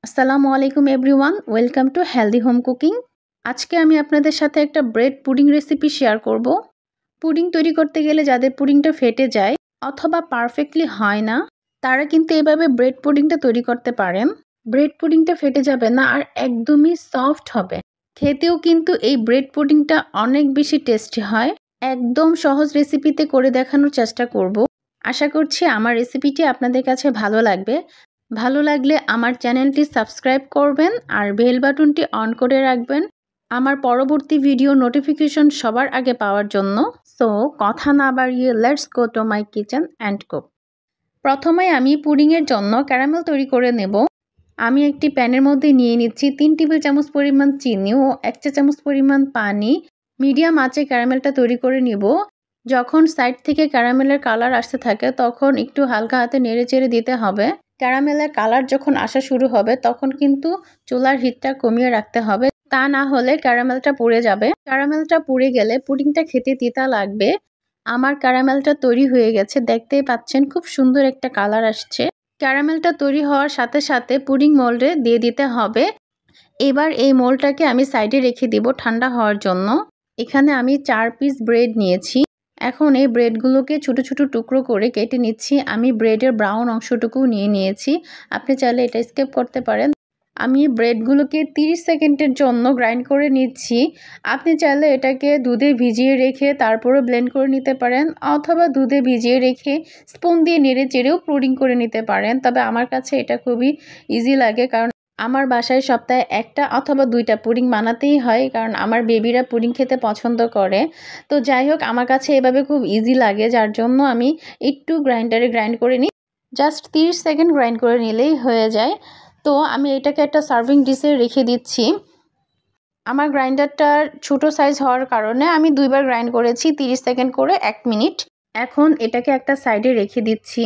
আসসালামু আলাইকুম everyone, welcome to healthy home cooking. আজকে আমি আপনাদের সাথে একটা ব্রেড পুডিং রেসিপি শেয়ার করব। পুডিং তৈরি করতে গেলে যাদের পুডিংটা ফেটে যায় অথবা পারফেক্টলি হয় না, তারা কিন্তু এভাবে ব্রেড পুডিংটা তৈরি করতে পারেন। ব্রেড পুডিংটা ফেটে যাবে না আর একদমই সফট হবে। খেতেও কিন্তু এই ব্রেড পুডিংটা অনেক বেশি টেস্টি হয়। একদম সহজ রেসিপিতে করে দেখানোর চেষ্টা করব। আশা করছি আমার রেসিপিটি আপনাদের কাছে ভালো লাগবে। ভালো লাগলে আমার চ্যানেলটি সাবস্ক্রাইব করবেন আর বেল বাটনটি অন করে রাখবেন আমার পরবর্তী ভিডিও নোটিফিকেশন সবার আগে পাওয়ার জন্য। সো কথা না বাড়িয়ে let's go to my kitchen and cook. প্রথমে আমি পুডিংয়ের জন্য ক্যারামেল তৈরি করে নেব। আমি একটি প্যানের মধ্যে নিয়ে নিচ্ছি 3 টেবিল চামচ পরিমাণ চিনি ও 1 চা চামচ পরিমাণ পানি। মিডিয়াম আঁচে ক্যারামেলটা তৈরি করে নিব। যখন সাইড থেকে ক্যারামেলের কালার আসতে থাকে তখন একটু হালকা হাতে নেড়ে চেড়ে দিতে হবে। ক্যারামেলের কালার যখন আসা শুরু হবে তখন কিন্তু চুলার হিটটা কমিয়ে রাখতে হবে, তা না হলে ক্যারামেলটা পুড়ে যাবে। ক্যারামেলটা পুড়ে গেলে পুডিংটা খেতে তিতা লাগবে। আমার ক্যারামেলটা তৈরি হয়ে গেছে, দেখতেই পাচ্ছেন খুব সুন্দর একটা কালার আসছে। ক্যারামেলটা তৈরি হওয়ার সাথে সাথে পুডিং মোল্ডে দিয়ে দিতে হবে। এবার এই মোল্ডটাকে আমি সাইডে রেখে দিব ঠান্ডা হওয়ার জন্য। এখানে আমি 4 পিস ব্রেড নিয়েছি। এখন এই ব্রেডগুলোকে ছোট ছোট টুকরো করে কেটে নিচ্ছি। আমি ব্রেডের ব্রাউন অংশটুকু নিয়ে নিয়েছি, আপনি চাইলে এটা স্কিপ করতে পারেন। আমি ব্রেডগুলোকে 30 সেকেন্ডের জন্য গ্রাইন্ড করে নিচ্ছি। আপনি চাইলে এটাকে দুধে ভিজিয়ে রেখে তারপরে ব্লেন্ড করে নিতে পারেন, অথবা দুধে ভিজিয়ে রেখে স্পুন দিয়ে নেড়ে চেড়েও পুডিং করে নিতে পারেন। তবে আমার কাছে এটা খুবই ইজি লাগে, কারণ আমার বাসায় সপ্তাহে একটা অথবা 2টা পুডিং বানাতেই হয়, কারণ আমার বেবিরা পুডিং খেতে পছন্দ করে। তো যাই হোক, আমার কাছে এভাবে খুব ইজি লাগে, যার জন্য আমি একটু গ্রাইন্ডারে গ্রাইন্ড করে নিই। জাস্ট 30 সেকেন্ড গ্রাইন্ড করে নিলেই হয়ে যায়। তো আমি এটাকে একটা সার্ভিং ডিশে রেখে দিচ্ছি। আমার গ্রাইন্ডারটার ছোটো সাইজ হওয়ার কারণে আমি 2বার গ্রাইন্ড করেছি, 30 সেকেন্ড করে 1 মিনিট। এখন এটাকে একটা সাইডে রেখে দিচ্ছি।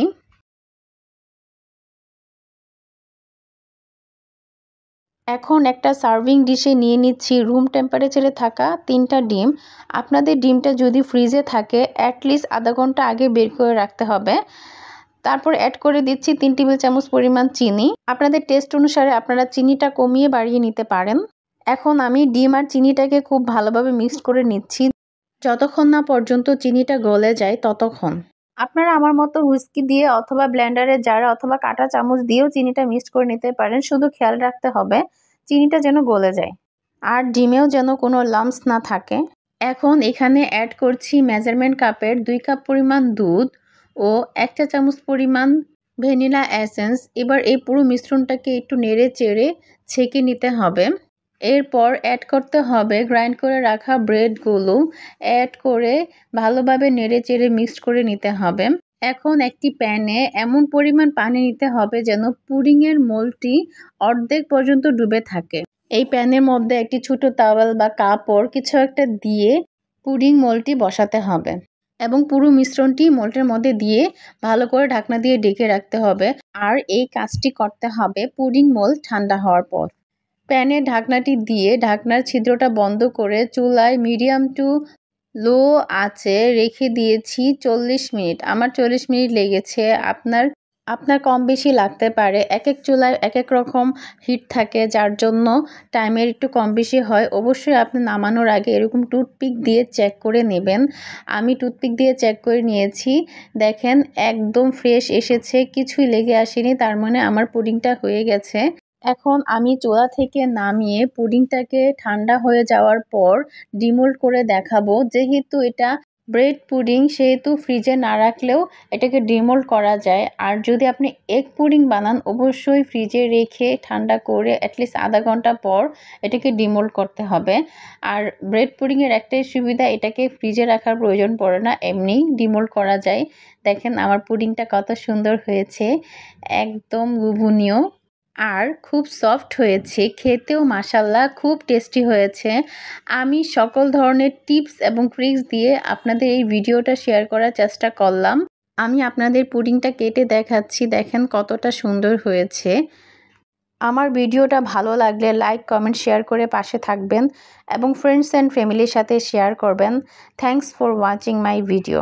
এখন একটা সার্ভিং ডিশে নিয়ে নিচ্ছি রুম টেম্পারেচারে থাকা 3টা ডিম। আপনাদের ডিমটা যদি ফ্রিজে থাকে অ্যাটলিস্ট আধা ঘন্টা আগে বের করে রাখতে হবে। তারপর অ্যাড করে দিচ্ছি 3 টেবিল চামচ পরিমাণ চিনি। আপনাদের টেস্ট অনুসারে আপনারা চিনিটা কমিয়ে বাড়িয়ে নিতে পারেন। এখন আমি ডিম আর চিনিটাকে খুব ভালোভাবে মিক্সড করে নিচ্ছি, যতক্ষণ না পর্যন্ত চিনিটা গলে যায় ততক্ষণ। আপনারা আমার মতো হুইস্কি দিয়ে অথবা ব্লেন্ডারে জারে অথবা কাঁটা চামচ দিয়েও চিনিটা মিক্সড করে নিতে পারেন। শুধু খেয়াল রাখতে হবে চিনিটা যেন গলে যায় আর ডিমেও যেন কোনো লাম্পস না থাকে। এখন এখানে অ্যাড করছি মেজারমেন্ট কাপের 2 কাপ পরিমাণ দুধ ও 1 চা চামচ পরিমাণ ভ্যানিলা এসেন্স। এবার এই পুরো মিশ্রণটাকে একটু নেড়ে চেড়ে ছেঁকে নিতে হবে। এরপর অ্যাড করতে হবে গ্রাইন্ড করে রাখা ব্রেডগুলো। অ্যাড করে ভালোভাবে নেড়ে চেড়ে মিক্সড করে নিতে হবে। এখন একটি প্যানে এমন পরিমাণ পানি নিতে হবে যেন পুডিংয়ের মোল্ডটি অর্ধেক পর্যন্ত ডুবে থাকে। এই প্যানের মধ্যে একটি ছোট তাওয়েল বা কাপড় কিছু একটা দিয়ে পুডিং মোল্ডটি বসাতে হবে এবং পুরো মিশ্রণটি মোল্ডের মধ্যে দিয়ে ভালো করে ঢাকনা দিয়ে ঢেকে রাখতে হবে। আর এই কাজটি করতে হবে পুডিং মোল্ড ঠান্ডা হওয়ার পর। প্যানের ঢাকনাটি দিয়ে ঢাকনার ছিদ্রটা বন্ধ করে চুলায় মিডিয়াম টু লো আঁচে রেখে দিয়েছি 40 মিনিট। আমার 40 মিনিট লেগেছে, আপনার কম বেশি লাগতে পারে। এক এক চুলায় এক এক রকম হিট থাকে, যার জন্য টাইমের একটু কম বেশি হয়। অবশ্যই আপনি নামানোর আগে এরকম টুথপিক দিয়ে চেক করে নেবেন। আমি টুথপিক দিয়ে চেক করে নিয়েছি, দেখেন একদম ফ্রেশ এসেছে, কিছুই লেগে আসেনি, তার মানে আমার পুডিংটা হয়ে গেছে। এখন আমি চুলা থেকে নামিয়ে পুডিংটাকে ঠান্ডা হয়ে যাওয়ার পর ডিমোল্ড করে দেখাবো। যেহেতু এটা ব্রেড পুডিং সেহেতু ফ্রিজে না রাখলেও এটাকে ডিমোল্ড করা যায়। আর যদি আপনি এগ পুডিং বানান অবশ্যই ফ্রিজে রেখে ঠান্ডা করে অ্যাটলিস্ট আধা ঘন্টা পর এটাকে ডিমোল্ড করতে হবে। আর ব্রেড পুডিংয়ের একটাই সুবিধা, এটাকে ফ্রিজে রাখার প্রয়োজন পড়ে না, এমনি ডিমোল্ড করা যায়। দেখেন আমার পুডিংটা কত সুন্দর হয়েছে, একদম লোভনীয় আর খুব সফট হয়েছে, খেতেও মাশাআল্লাহ খুব টেস্টি হয়েছে। আমি সকল ধরনের টিপস এবং ট্রিক্স দিয়ে আপনাদের এই ভিডিওটা শেয়ার করার চেষ্টা করলাম। আমি আপনাদের পুডিংটা কেটে দেখাচ্ছি, দেখেন কতটা সুন্দর হয়েছে। আমার ভিডিওটা ভালো লাগলে লাইক কমেন্ট শেয়ার করে পাশে থাকবেন এবং ফ্রেন্ডস অ্যান্ড ফ্যামিলির সাথে শেয়ার করবেন। Thanks for watching my video.